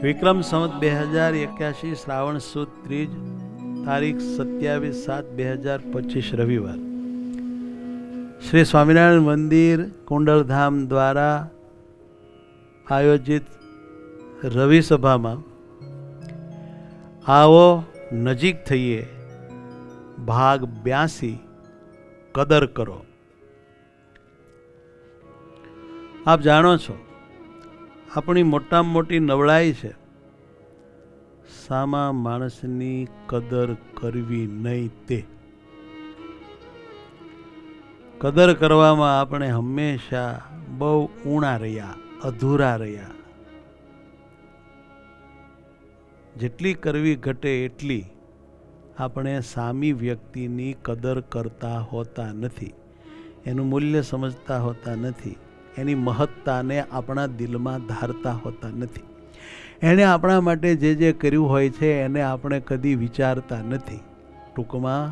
વિક્રમ સંવત 2081 શ્રાવણ સુદ ત્રીજ તારીખ 27/7/2025 રવિવાર શ્રી સ્વામિનારાયણ મંદિર કુંડલધામ દ્વારા આયોજિત રવિ સભામાં આવો નજીક થઈએ ભાગ 82 કદર કરો. આપ જાણો છો આપણી મોટામાં મોટી નબળાઈ છે સામા માણસની કદર કરવી નહીં. તે કદર કરવામાં આપણે હંમેશા બહુ ઊણા રહ્યા, અધૂરા રહ્યા. જેટલી કરવી ઘટે એટલી આપણે સામી વ્યક્તિની કદર કરતા હોતા નથી, એનું મૂલ્ય સમજતા હોતા નથી, એની મહત્તાને આપણા દિલમાં ધારતા હોતા નથી. એણે આપણા માટે જે જે કર્યું હોય છે એને આપણે કદી વિચારતા નથી. ટૂંકમાં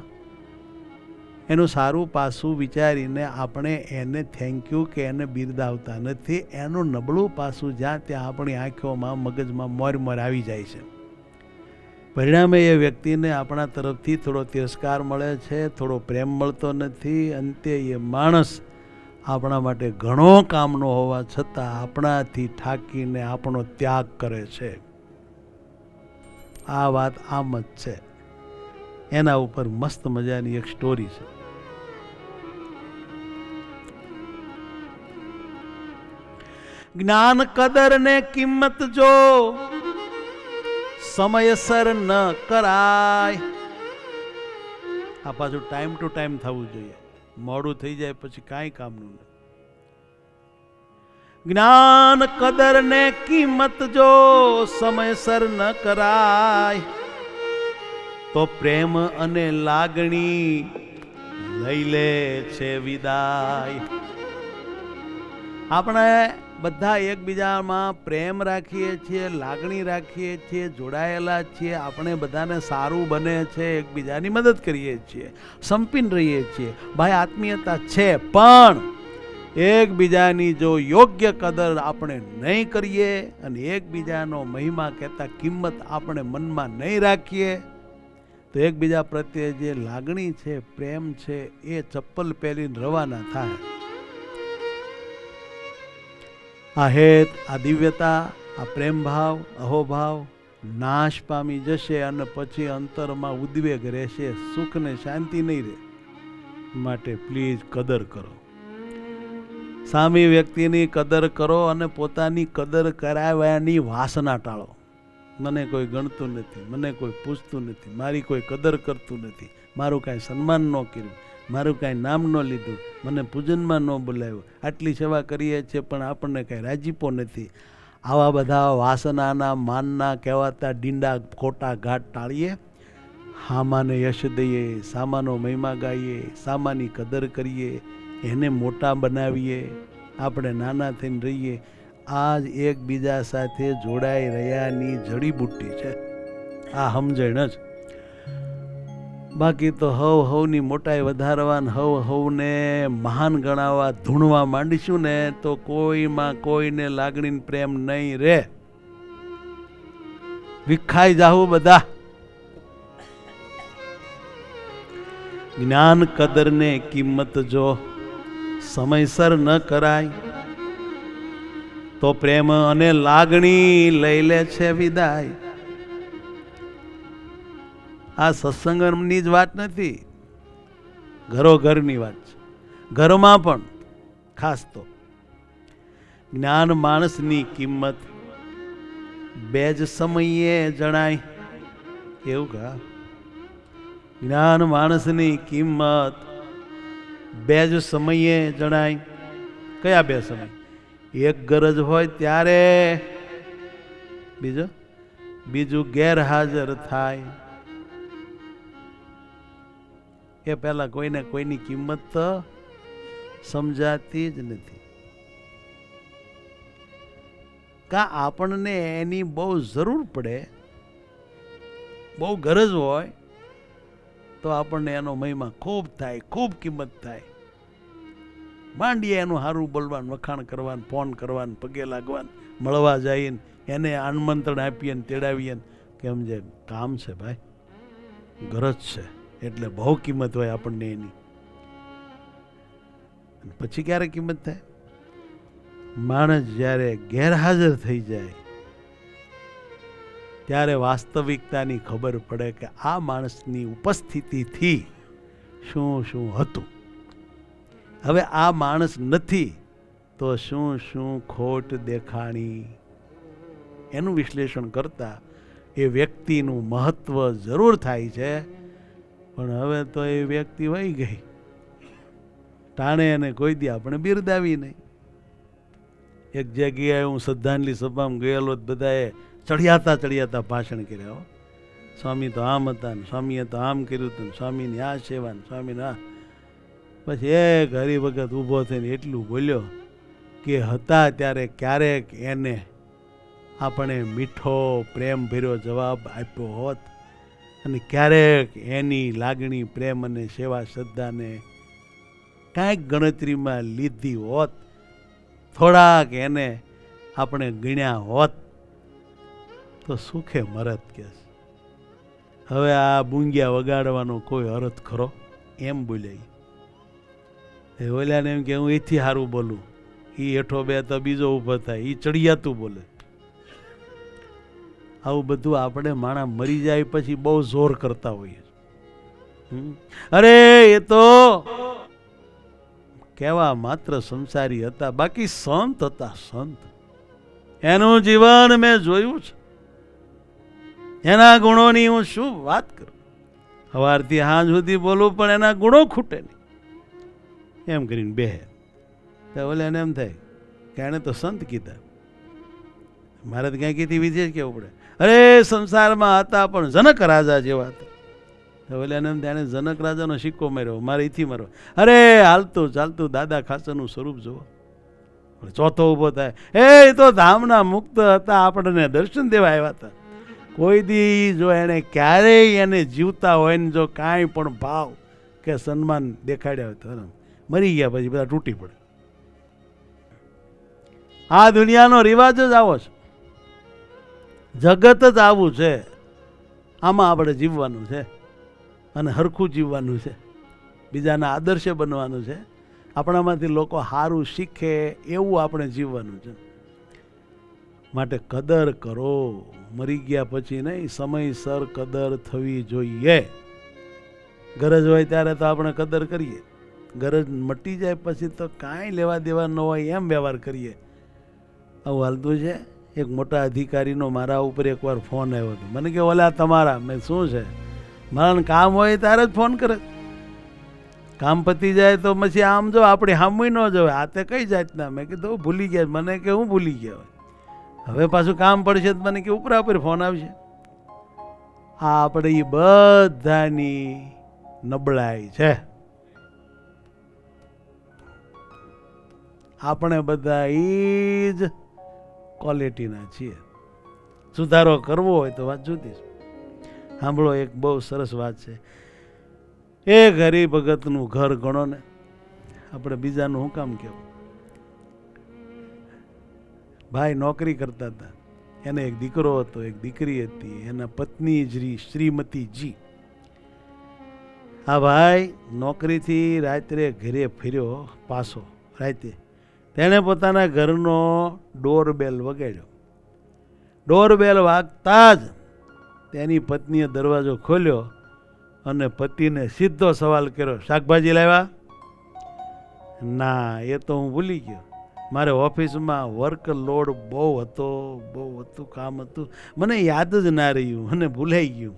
એનું સારું પાસું વિચારીને આપણે એને થેન્ક યુ કે એને બિરદાવતા નથી. એનું નબળું પાસું જ્યાં ત્યાં આપણી આંખોમાં મગજમાં મોર આવી જાય છે. પરિણામે એ વ્યક્તિને આપણા તરફથી થોડો તિરસ્કાર મળે છે, થોડો પ્રેમ મળતો નથી. અંતે એ માણસ આપણા માટે ઘણો કામનો હોવા છતાં આપણાથી ઠાકીને આપણો ત્યાગ કરે છે. આ વાત આમ જ છે. એના ઉપર મસ્ત મજાની એક સ્ટોરી છે. જ્ઞાન કદર ને કિંમત જો સમયસર ન કરાય. આ પાછું ટાઈમ ટુ ટાઈમ થવું જોઈએ. મોડું થઈ જાય પછી કાંઈ કામનું નથી. જ્ઞાન કદર ને કિંમત જો સમયસર ન કરાય તો પ્રેમ અને લાગણી લઈ લે છે વિદાય. આપણે બધા એકબીજામાં પ્રેમ રાખીએ છીએ, લાગણી રાખીએ છીએ, જોડાયેલા છીએ. આપણે બધાને સારું બને છે, એકબીજાની મદદ કરીએ છીએ, સંપીને રહીએ છીએ. ભાઈ આત્મીયતા છે, પણ એકબીજાની જો યોગ્ય કદર આપણે નહીં કરીએ અને એકબીજાનો મહિમા કહેતા કિંમત આપણે મનમાં નહીં રાખીએ તો એકબીજા પ્રત્યે જે લાગણી છે, પ્રેમ છે, એ ચપ્પલ પહેરીને રવાના થાય. આ હેત, આ દિવ્યતા, આ પ્રેમ ભાવ, અહોભાવ નાશ પામી જશે અને પછી અંતરમાં ઉદ્વેગ રહેશે, સુખ ને શાંતિ નહીં રહે. માટે પ્લીઝ કદર કરો, સામી વ્યક્તિની કદર કરો અને પોતાની કદર કરાવવાની વાસના ટાળો. મને કોઈ ગણતું નથી, મને કોઈ પૂછતું નથી, મારી કોઈ કદર કરતું નથી, મારું કાંઈ સન્માન ન કર્યું, મારું કાંઈ નામ ન લીધું, મને પૂજનમાં ન બોલાવ્યો, આટલી સેવા કરીએ છીએ પણ આપણને કાંઈ રાજીપો નથી. આવા બધા વાસનાના, માનના કહેવાતા ડીંડા ખોટા ઘાટ ટાળીએ. હામાને યશ દઈએ, સામાનો મહિમા ગાઈએ, સામાની કદર કરીએ, એને મોટા બનાવીએ, આપણે નાના થઈને રહીએ. આ જ એકબીજા સાથે જોડાઈ રહ્યાની જડીબુટ્ટી છે. આ સમજણ જ. બાકી તો હવની મોટાઈ વધારવા, હવને મહાન ગણાવવા ધૂણવા માંડીશું ને તો કોઈમાં કોઈને લાગણી પ્રેમ નહીં રે. વિખાઈ જાવું બધા. જ્ઞાન કદર ને કિંમત જો સમયસર ન કરાય તો પ્રેમ અને લાગણી લઈ લે છે વિદાય. આ સત્સંગની જ વાત નથી, ઘરોઘરની વાત છે. ઘરમાં પણ ખાસ તો જ્ઞાન માણસની કિંમત બે જ સમયે જણાય. એવું કા? જ્ઞાન માણસની કિંમત બે જ સમયે જણાય. કયા બે સમય? એક ગરજ હોય ત્યારે, બીજું ગેરહાજર થાય એ પહેલા કોઈને કોઈની કિંમત તો સમજાતી જ નથી. કા આપણને એની બહુ જરૂર પડે, બહુ ગરજ હોય તો આપણને એનો મહિમા ખૂબ થાય, ખૂબ કિંમત થાય. માંડીએ એનું સારું બોલવાનું, વખાણ કરવાનું, ફોન કરવાનું, પગે લાગવાનું, મળવા જઈને એને આમંત્રણ આપીએ ને તેડાવીએ કે સમજે કામ છે ભાઈ, ગરજ છે, એટલે બહુ કિંમત હોય આપણને એની. પછી ક્યારે કિંમત થાય? માણસ જ્યારે ગેરહાજર થઈ જાય ત્યારે વાસ્તવિકતાની ખબર પડે કે આ માણસની ઉપસ્થિતિથી શું શું હતું. હવે આ માણસ નથી તો શું શું ખોટ દેખાણી, એનું વિશ્લેષણ કરતા એ વ્યક્તિનું મહત્વ જરૂર થાય છે. પણ હવે તો એ વ્યક્તિ વહી ગઈ, ટાણે અને કોઈ દી આપણે બિરદાવી નહીં. એક જગ્યાએ હું શ્રદ્ધાંજલિ સભામાં ગયેલો, બધાએ ચડિયાતા ભાષણ કર્યા. સ્વામી તો આમ હતા ને સ્વામીએ તો આમ કર્યું હતું ને સ્વામીની આ સેવા ને સ્વામીને આ. પછી એક હરિભગત ઊભો થઈને એટલું બોલ્યો કે હતા ત્યારે ક્યારેક એને આપણે મીઠો પ્રેમ ભર્યો જવાબ આપ્યો હોત અને ક્યારેક એની લાગણી, પ્રેમ અને સેવા શ્રદ્ધાને કાંઈક ગણતરીમાં લીધી હોત, થોડાક એને આપણે ગણ્યા હોત તો સુખે મરત કે. હવે આ બુંગિયા વગાડવાનો કોઈ અર્થ ખરો? એમ બોલ્યા. એ ઓલાને એમ કે હું એથી સારું બોલું, એ હેઠો બે તો બીજો ઊભો થાય, એ ચડિયાતું બોલે. આવું બધું આપણે માણા મરી જાય પછી બહુ જોર કરતા હોઈએ. અરે એ તો કેવા માત્ર સંસારી હતા, બાકી સંત હતા. સંત એનું જીવન મેં જોયું છે, એના ગુણોની હું શું વાત કરું. સવારથી સાંજ સુધી બોલું પણ એના ગુણો ખૂટે નહીં. એમ કરીને બે તો ઓલે એને એમ થાય કે એને તો સંત કીધા, મારે તો ક્યાંક વિજય કેવું પડે. અરે સંસારમાં હતા પણ જનક રાજા જેવા હતા. ઓલે એને એમ થાય એને જનક રાજાનો સિક્કો માર્યો, મારે એથી મારો. અરે હાલતું ચાલતું દાદા ખાસરનું સ્વરૂપ જુઓ. ચોથો ઊભો થાય, એ તો ધામના મુક્ત હતા, આપણને દર્શન દેવા આવ્યા હતા. કોઈ દી જો એને ક્યારેય એને જીવતા હોય ને જો કાંઈ પણ ભાવ કે સન્માન દેખાડ્યા હોય તો મરી ગયા પછી બધા તૂટી પડે. આ દુનિયાનો રિવાજ જ આવો છે, જગત જ આવું છે. આમાં આપણે જીવવાનું છે અને હરખું જીવવાનું છે, બીજાના આદર્શે બનવાનું છે, આપણામાંથી લોકો સારું શીખે એવું આપણે જીવવાનું છે. માટે કદર કરો, મરી ગયા પછી નહીં, સમયસર કદર થવી જોઈએ. ગરજ હોય ત્યારે તો આપણે કદર કરીએ, ગરજ મટી જાય પછી તો કાંઈ લેવા દેવા ન હોય એમ વ્યવહાર કરીએ. આવું હાલતું છે. એક મોટા અધિકારીનો મારા ઉપર એકવાર ફોન આવ્યો હતો. મને કે ઓલા તમારા, મેં શું છે, મારા કામ હોય ત્યારે જ ફોન કરે, કામ પતી જાય તો પછી આમ જો આપણી હામુય ન જોવે. આ તે કઈ જાતના? મેં કીધું ભૂલી ગયા. મને કે હું ભૂલી ગયા, હવે પાછું કામ પડશે તો મને કે ઉપરા ઉપર ફોન આવશે. આ આપણે એ બધાની નબળાઈ છે. આપણે બધા એ જ ક્વોલિટીના છીએ. સુધારો કરવો હોય તો વાત જુદી છે. સાંભળો, એક બહુ સરસ વાત છે. એક હરિભગતનું ઘર ગણો ને, આપણે બીજાનું શું કામ કહેવું. ભાઈ નોકરી કરતા હતા, એને એક દીકરો હતો, એક દીકરી હતી, એના પત્ની શ્રીમતીજી. આ ભાઈ નોકરીથી રાત્રે ઘરે ફર્યો પાછો રાતે, તેણે પોતાના ઘરનો ડોરબેલ વગાડ્યો. ડોરબેલ વાગતા જ તેની પત્નીએ દરવાજો ખોલ્યો અને પતિને સીધો સવાલ કર્યો, શાકભાજી લાવ્યા? ના, એ તો હું ભૂલી ગયો, મારે ઓફિસમાં વર્ક લોડ બહુ હતું, કામ હતું, મને યાદ જ ના રહ્યું, મને ભૂલાઈ ગયું.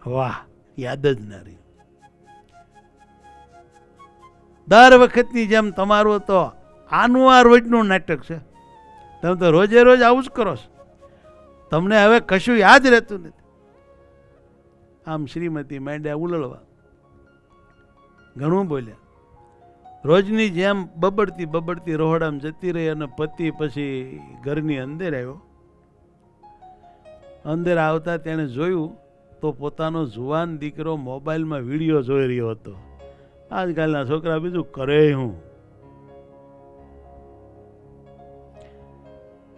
વાહ, યાદ જ ના રહ્યું. દર વખતની જેમ તમારું તો આનું આ રોજનું નાટક છે. તમે તો રોજે રોજ આવું જ કરો છો, તમને હવે કશું યાદ રહેતું નથી. આમ શ્રીમતી માંડ્યા ઉલળવા, ઘણું બોલ્યા. રોજની જેમ બબડતી રોહડામાં જતી રહી અને પતિ પછી ઘરની અંદર આવ્યો. અંદર આવતા તેણે જોયું તો પોતાનો જુવાન દીકરો મોબાઈલમાં વિડીયો જોઈ રહ્યો હતો. આજકાલના છોકરા બીજું કરે હું,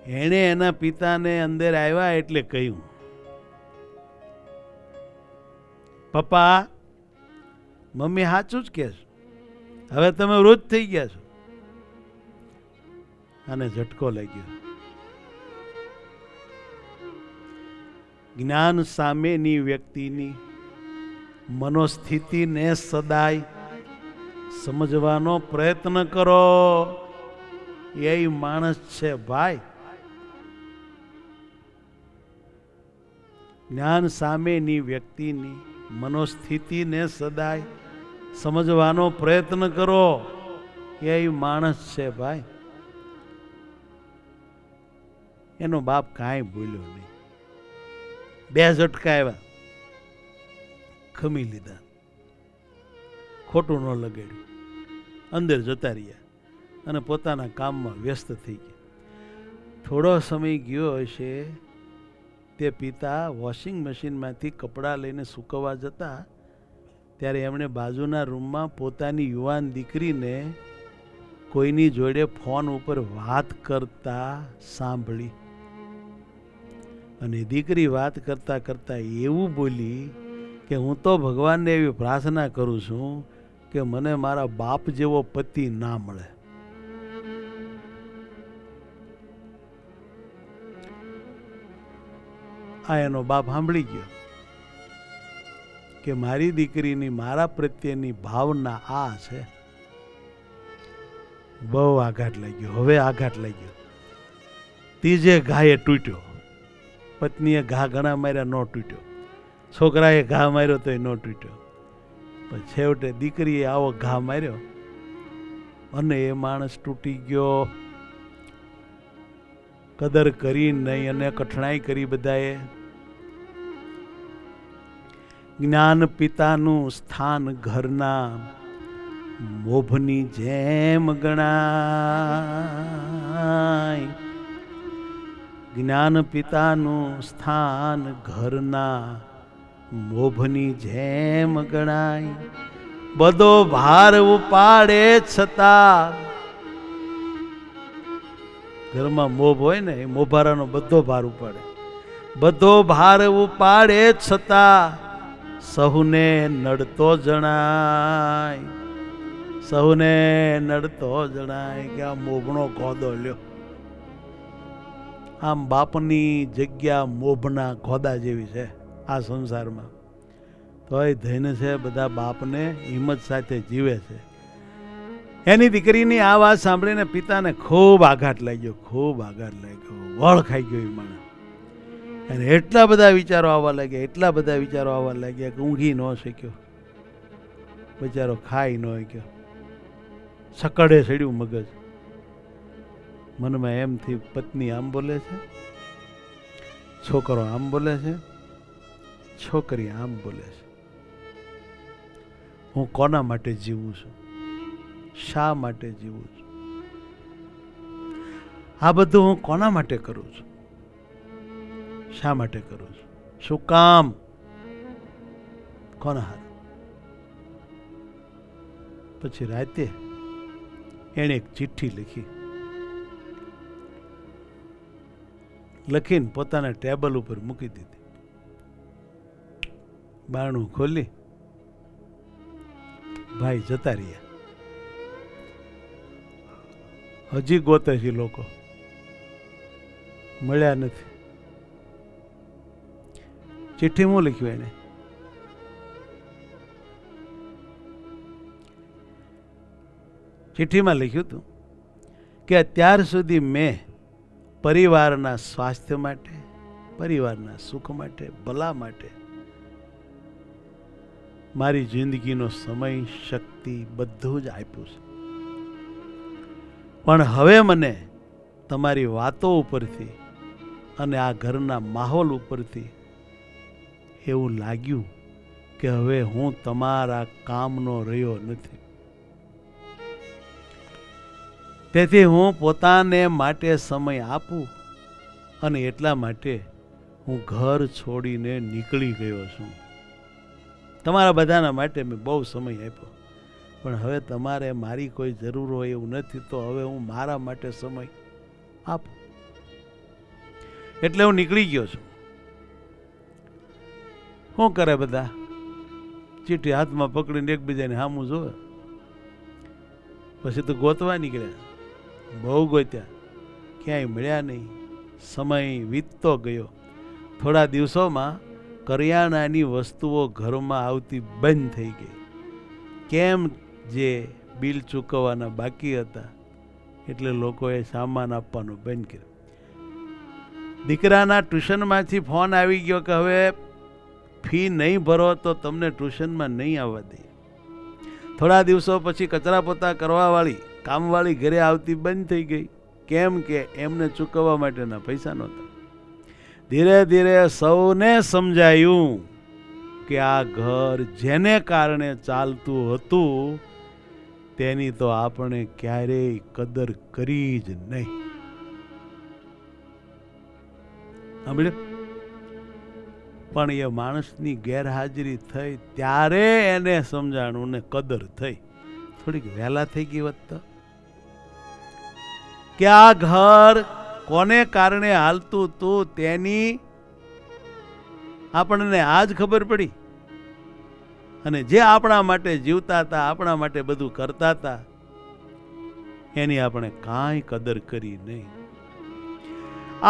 એણે એના પિતાને અંદર આવ્યા એટલે કહ્યું, પપ્પા, મમ્મી સાચું જ કહે છે, હવે તમે વૃદ્ધ થઈ ગયા છો. અને ઝટકો લાગ્યો. જ્ઞાન સામેની વ્યક્તિની મનોસ્થિતિને સદાય સમજવાનો પ્રયત્ન કરો. એ માણસ છે ભાઈ. જ્ઞાન સામેની વ્યક્તિની મનોસ્થિતિને સદાય સમજવાનો પ્રયત્ન કરો. એ માણસ છે ભાઈ. એનો બાપ કાંઈ બોલ્યો નહીં. બે ઝટકા આવ્યા, ખમી લીધા, ખોટું ન લગાડ્યું, અંદર જતા રહ્યા અને પોતાના કામમાં વ્યસ્ત થઈ ગયા. થોડો સમય ગયો હશે, તે પિતા વોશિંગ મશીનમાંથી કપડાં લઈને સૂકવવા જતા ત્યારે એમણે બાજુના રૂમમાં પોતાની યુવાન દીકરીને કોઈની જોડે ફોન ઉપર વાત કરતા સાંભળી. અને દીકરી વાત કરતા કરતા એવું બોલી કે હું તો ભગવાનને એવી પ્રાર્થના કરું છું કે મને મારા બાપ જેવો પતિ ના મળે. આ એનો બાપ સાંભળી ગયો કે મારી દીકરીની મારા પ્રત્યેની ભાવના આ છે. બહુ આઘાત લાગ્યો. હવે આઘાત લાગ્યો. ત્રીજે ઘાએ તૂટ્યો. પત્નીએ ઘા ઘણા માર્યા, ન તૂટ્યો. છોકરાએ ઘા માર્યો તો ન તૂટ્યો. પણ છેવટે દીકરીએ આવો ઘા માર્યો અને એ માણસ તૂટી ગયો. કદર કરી નહીં અને કઠણાઈ કરી બધાએ. જ્ઞાન પિતાનું સ્થાન ઘરના મોભની જેમ ગણાય. જ્ઞાન પિતાનું સ્થાન ઘરના મોભની જેમ ગણાય. બધો ભાર ઉપાડે છતાં, ઘરમાં મોભ હોય ને એ મોભારાનો બધો ભાર ઉપાડે. બધો ભાર ઉપાડે છતાં સહુને નડતો જણાય. સહુને નડતો જણાય કે આ મોભનો ખોદો લ્યો. આમ બાપની જગ્યા મોભના ખોદા જેવી છે આ સંસારમાં. તોય ધૈન છે બધા બાપને હિંમત સાથે જીવે છે. એની દીકરીની આ વાત સાંભળીને પિતાને ખૂબ આઘાત લાગ્યો. ખૂબ આઘાત લાગ્યો. વળ ખાઈ ગયો એ માણસ. અને એટલા બધા વિચારો આવવા લાગ્યા, એટલા બધા વિચારો આવવા લાગ્યા કે ઊંઘી ન શક્યો. બિચારો ખાઈ ન શક્યો. સકડે સડ્યું મગજ. મનમાં એમ થી પત્ની આમ બોલે છે, છોકરો આમ બોલે છે, છોકરી આમ બોલે છે. હું કોના માટે જીવું છું? શા માટે જીવું છું? આ બધું હું કોના માટે કરું છું? શા માટે કરું છું? શું કામ? કોના હાથ? પછી રાતે એણે એક ચિઠ્ઠી લખીને પોતાના ટેબલ ઉપર મૂકી દીધી. બારણું ખોલી ભાઈ જતા રહ્યા. હજી ગોતે છે લોકો, મળ્યા નથી. ચિઠ્ઠી હું લખ્યું એને? ચિઠ્ઠીમાં લખ્યું હતું કે અત્યાર સુધી મેં પરિવારના સ્વાસ્થ્ય માટે, પરિવારના સુખ માટે, ભલા માટે મારી જિંદગીનો સમય, શક્તિ બધું જ આપ્યું છે. પણ હવે મને તમારી વાતો ઉપરથી અને આ ઘરના માહોલ ઉપરથી એવું લાગ્યું કે હવે હું તમારા કામનો રહ્યો નથી. તેથી હું પોતાને માટે સમય આપું અને એટલા માટે હું ઘર છોડીને નીકળી ગયો છું. તમારા બધાના માટે મેં બહુ સમય આપ્યો, પણ હવે તમારે મારી કોઈ જરૂર હોય એવું નથી, તો હવે હું મારા માટે સમય આપું. એટલે હું નીકળી ગયો છું. શું કરે બધા? ચીઠી હાથમાં પકડીને એકબીજાને સામું જોવે. પછી તો ગોતવા નીકળ્યા, બહુ ગોત્યા, ક્યાંય મળ્યા નહીં. સમય વીતતો ગયો. થોડા દિવસોમાં કરિયાણાની વસ્તુઓ ઘરમાં આવતી બંધ થઈ ગઈ. કેમ? જે બિલ ચૂકવવાના બાકી હતા એટલે લોકોએ સામાન આપવાનું બંધ કર્યું. દીકરાના ટ્યુશનમાંથી ફોન આવી ગયો કે હવે ફી નહીં ભરો તો તમને ટ્યુશનમાં નહીં આવવા દે. થોડા દિવસો પછી કચરા પોતા કરવાવાળી કામવાળી ઘરે આવતી બંધ થઈ ગઈ. કેમ કે એમને ચૂકવવા માટેના પૈસા નહોતા. ધીરે ધીરે સૌને સમજાયું કે આ ઘર જેને કારણે ચાલતું હતું તેની તો આપણે ક્યારેય કદર કરી જ નહીં. પણ એ માણસની ગેરહાજરી થઈ ત્યારે એને સમજાણું ને કદર થઈ. થોડીક વહેલા થઈ ગઈ હોત તો કે આ ઘર કોને કારણે હાલતું હતું તેની આપણને આજ ખબર પડી. અને જે આપણા માટે જીવતા હતા, આપણા માટે બધું કરતા હતા, એની આપણે કાંઈ કદર કરી નહીં.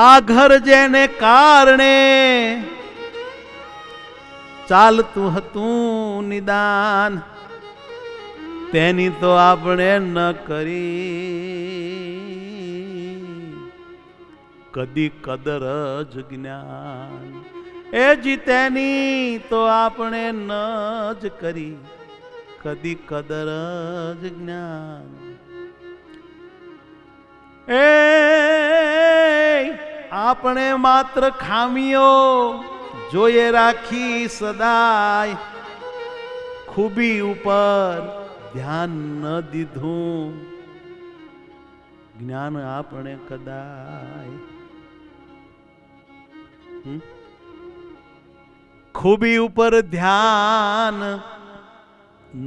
આ ઘર જેને કારણે ચાલતું હતું નિદાન તેની તો આપણે ન કરી કદી કદર જ જ્ઞાન. એ જીતેની તો આપણે ન જ કરી કદી કદર જ જ્ઞાન. એ આપણે માત્ર ખામીઓ જોઈએ રાખી સદાય, ખૂબી ઉપર ધ્યાન ન દીધું જ્ઞાન આપણે કદાય. ખૂબી ઉપર ધ્યાન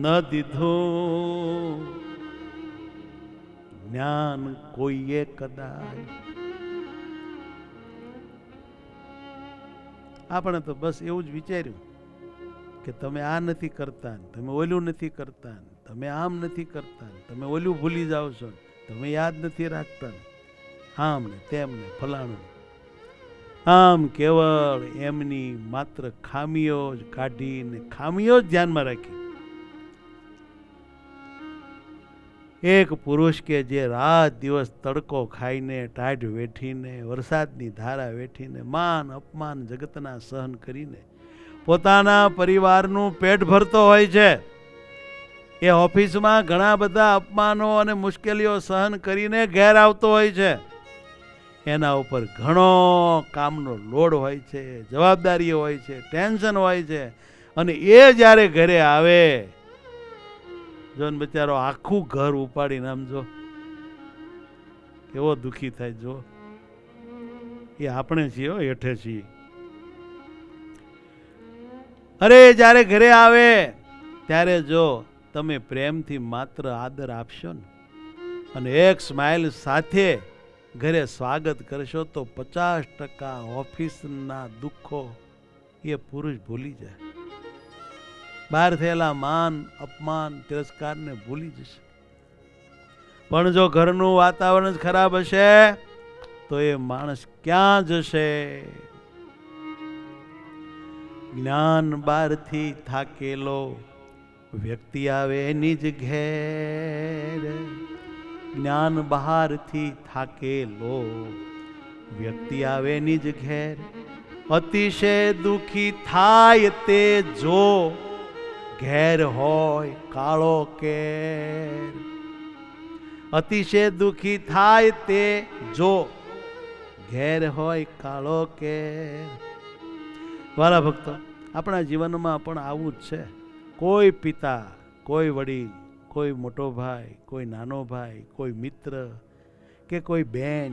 ન દીધું જ્ઞાન કોઈએ કદાય. આપણે તો બસ એવું જ વિચાર્યું કે તમે આ નથી કરતા, તમે ઓલું નથી કરતા, તમે આમ નથી કરતા, તમે ઓલું ભૂલી જાઓ છો, તમે યાદ નથી રાખતા, આમ ને તેમ ને ફલાણું. આમ કેવળ એમની માત્ર ખામીઓ જ કાઢીને ખામીઓ જ ધ્યાનમાં રાખી. એક પુરુષ કે જે રાત દિવસ તડકો ખાઈને, ટાઢ વેઠીને, વરસાદની ધારા વેઠીને, માન અપમાન જગતના સહન કરીને પોતાના પરિવારનું પેટ ભરતો હોય છે. એ ઓફિસમાં ઘણા બધા અપમાનો અને મુશ્કેલીઓ સહન કરીને ઘેર આવતો હોય છે. એના ઉપર ઘણો કામનો લોડ હોય છે, જવાબદારીઓ હોય છે, ટેન્શન હોય છે. અને એ જ્યારે ઘરે આવે જો ને બચારો આખું ઘર ઉપાડીને આમ જો કેવો દુઃખી થાય. જો એ આપણે છીએ, હેઠે છીએ. અરે જ્યારે ઘરે આવે ત્યારે જો તમે પ્રેમથી માત્ર આદર આપશો ને અને એક સ્માઇલ સાથે ઘરે સ્વાગત કરશો તો 50% ઓફિસના દુઃખો એ પુરુષ ભૂલી જાય. બહાર થયેલા માન અપમાન તિરસ્કારને ભૂલી જશે. પણ જો ઘરનું વાતાવરણ જ ખરાબ હશે તો એ માણસ ક્યાં જશે? જ્ઞાન બહારથી થાકેલો વ્યક્તિ આવે નિજ ઘેર. જ્ઞાન બહારથી થાકેલો વ્યક્તિ આવે નિજ ઘેર. અતિશય દુખી થાય તે જો ઘેર હોય કાળો કેર. અતિશય દુખી થાય તે જો ઘેર હોય કાળો કેર. વાલા ભક્તો, આપણા જીવનમાં પણ આવું જ છે. કોઈ પિતા, કોઈ વડીલ, કોઈ મોટો ભાઈ, કોઈ નાનો ભાઈ, કોઈ મિત્ર કે કોઈ બેન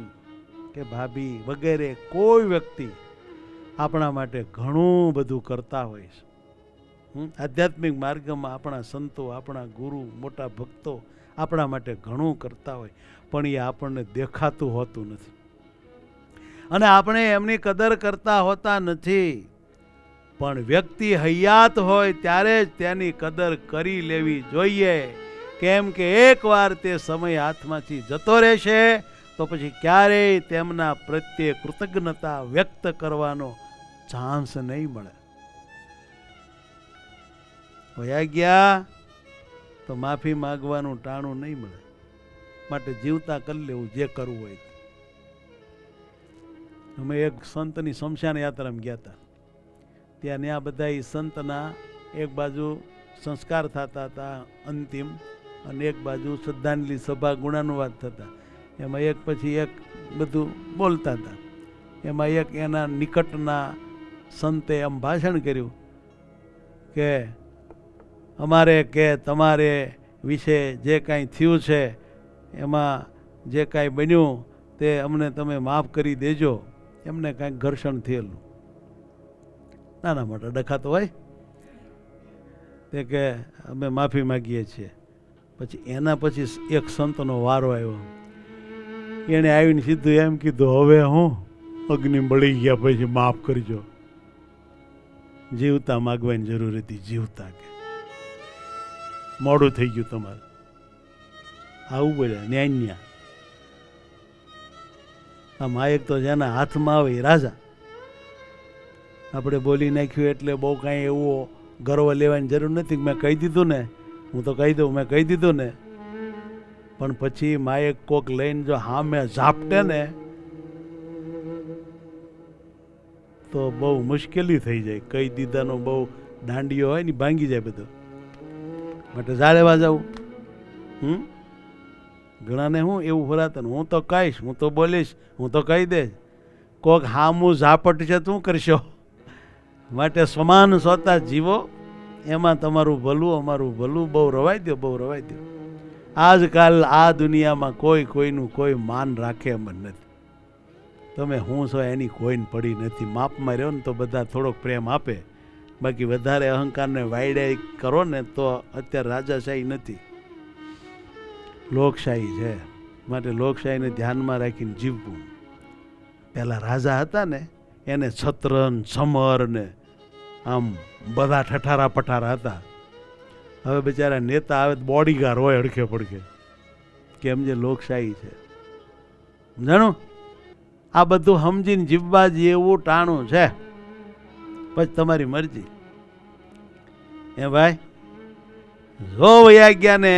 કે ભાભી વગેરે કોઈ વ્યક્તિ આપણા માટે ઘણું બધું કરતા હોય છે. આધ્યાત્મિક માર્ગમાં આપણા સંતો, આપણા ગુરુ, મોટા ભક્તો આપણા માટે ઘણું કરતા હોય, પણ એ આપણને દેખાતું હોતું નથી. અને આપણે એમની કદર કરતા હોતા નથી. પણ વ્યક્તિ હયાત હોય ત્યારે જ તેની કદર કરી લેવી જોઈએ. કેમ કે એકવાર તે સમય હાથમાંથી જતો રહેશે તો પછી ક્યારેય તેમના પ્રત્યે કૃતજ્ઞતા વ્યક્ત કરવાનો ચાન્સ નહીં મળે. વયા ગયા તો માફી માંગવાનું ટાણું નહીં મળે. માટે જીવતા કરી લેવું જે કરવું હોય. અમે એક સંતની શમશાન યાત્રામાં ગયા હતા. ત્યાં આ બધા સંતના એક બાજુ સંસ્કાર થતા હતા અંતિમ, અને એક બાજુ શ્રદ્ધાંજલિ સભા ગુણાનુવાદ થતા. એમાં એક પછી એક બધું બોલતા હતા. એમાં એક એના નિકટના સંતે એમ ભાષણ કર્યું કે અમારે કે તમારે વિશે જે કાંઈ થયું છે એમાં જે કાંઈ બન્યું તે અમને તમે માફ કરી દેજો. એમને કાંઈક ઘર્ષણ થયેલું, નાના મોટા ડખા તો હોય, તે કે અમે માફી માગીએ છીએ. પછી એના પછી એક સંતનો વારો આવ્યો. એણે આવીને સીધું એમ કીધું, હવે હું અગ્નિ બળી ગયા પછી માફ કરજો. જીવતા માગવાની જરૂર હતી, જીવતા કે મોડું થઈ ગયું તમારે. આવું બોલ્યા ન્યાન્યા. આ માયક તો જેના હાથમાં આવે એ રાજા. આપણે બોલી નાખ્યું એટલે બહુ કાંઈ એવો ગર્વ લેવાની જરૂર નથી. મેં કહી દીધું ને, હું તો કહી દઉં મેં કહી દીધું ને. પણ પછી માયક કોક લઈને જો હામે ઝાપટે ને તો બહુ મુશ્કેલી થઈ જાય. કહી દીધાનો બહુ દાંડીઓ હોય ને ભાંગી જાય બધું. માટે જાળેવા જવું. ઘણાને હું એવું ભરાતું, હું તો કહીશ, હું તો બોલીશ, હું તો કહી દઈશ. કોક હામું ઝાપટ છે તું કરશો. માટે સમાન સોતા જીવો, એમાં તમારું ભલું અમારું ભલું. બહુ રવાઈ દો, બહુ રવાઈ દો. આજકાલ આ દુનિયામાં કોઈ કોઈનું કોઈ માન રાખે એમ નથી. તમે હું છો એની કોઈને પડી નથી. માપમાં રહ્યો ને તો બધા થોડોક પ્રેમ આપે. બાકી વધારે અહંકારને વાયડાઈ કરો ને તો અત્યારે રાજાશાહી નથી, લોકશાહી છે. માટે લોકશાહીને ધ્યાનમાં રાખીને જીવવું. પહેલાં રાજા હતા ને એને છત્ર સમર ને આમ બધા ઠઠારા પઠારા હતા. હવે બિચારા નેતા આવે તો બોડીગાર્ડ હોય અડખે પડખે. કેમ જે લોકશાહી છે જાણો. આ બધું સમજીને જીવવા જેવું ટાણું છે. પછી તમારી મરજી. એ ભાઈ જો વયા ગયા ને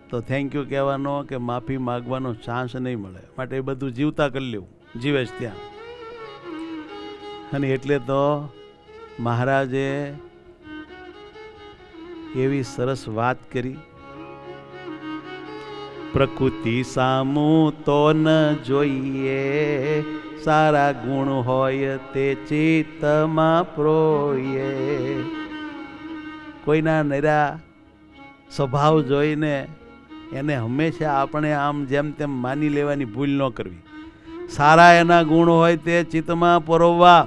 તો થેન્ક યુ કહેવાનો કે માફી માગવાનો ચાન્સ નહીં મળે. માટે એ બધું જીવતા કરી લેવું, જીવે જ ત્યાં. અને એટલે તો મહારાજે એવી સરસ વાત કરી, પ્રકૃતિ સામું તો ન જોઈએ, સારા ગુણ હોય તે ચિત્તમાં પ્રોયે. કોઈના નરા સ્વભાવ જોઈને એને હંમેશા આપણે આમ જેમ તેમ માની લેવાની ભૂલ ન કરવી. સારા એના ગુણ હોય તે ચિત્તમાં પરોવવા,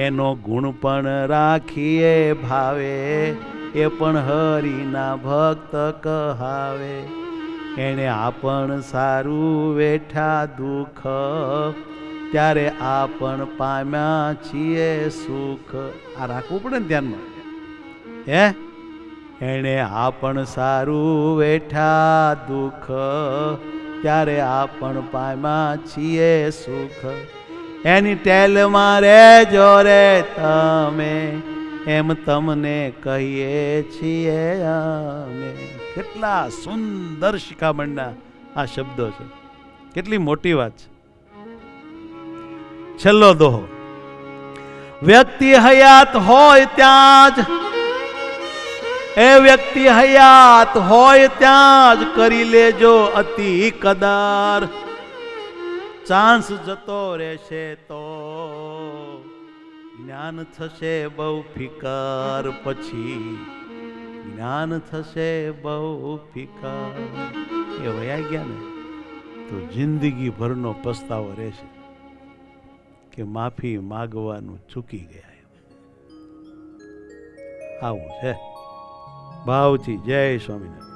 એનો ગુણ પણ રાખીએ ભાવે, એ પણ હરિના ભક્ત કહાવે. એને આપણ સારું વેઠા દુઃખ, ત્યારે આપણ પામ્યા છીએ સુખ. આ રાખવું પડે ને ધ્યાનમાં. હે એને આપણ સારું વેઠા દુઃખ, ત્યારે આપણ પામ્યા છીએ સુખ. એની ટેલમાં રેજો રે તમે, એમ તમને કહીએ છીએ અમે. કેટલા સુંદર શિખામણના આ શબ્દો છે. કેટલી મોટી વાત છે. છેલ્લો દોહો, વ્યક્તિ હયાત હોય ત્યાં જ, એ વ્યક્તિ હયાત હોય ત્યાં જ કરી લેજો અતિ કદર. ચાન્સ જતો રહેશે તો જ્ઞાન થશે બહુ ફિકર. પછી જ્ઞાન થશે બહુ ફિકર. એ વયા ગયા ને તો જિંદગી ભરનો પસ્તાવો રહેશે કે માફી માગવાનું ચૂકી ગયા. આવું છે. ભાવથી જય સ્વામિનારાયણ.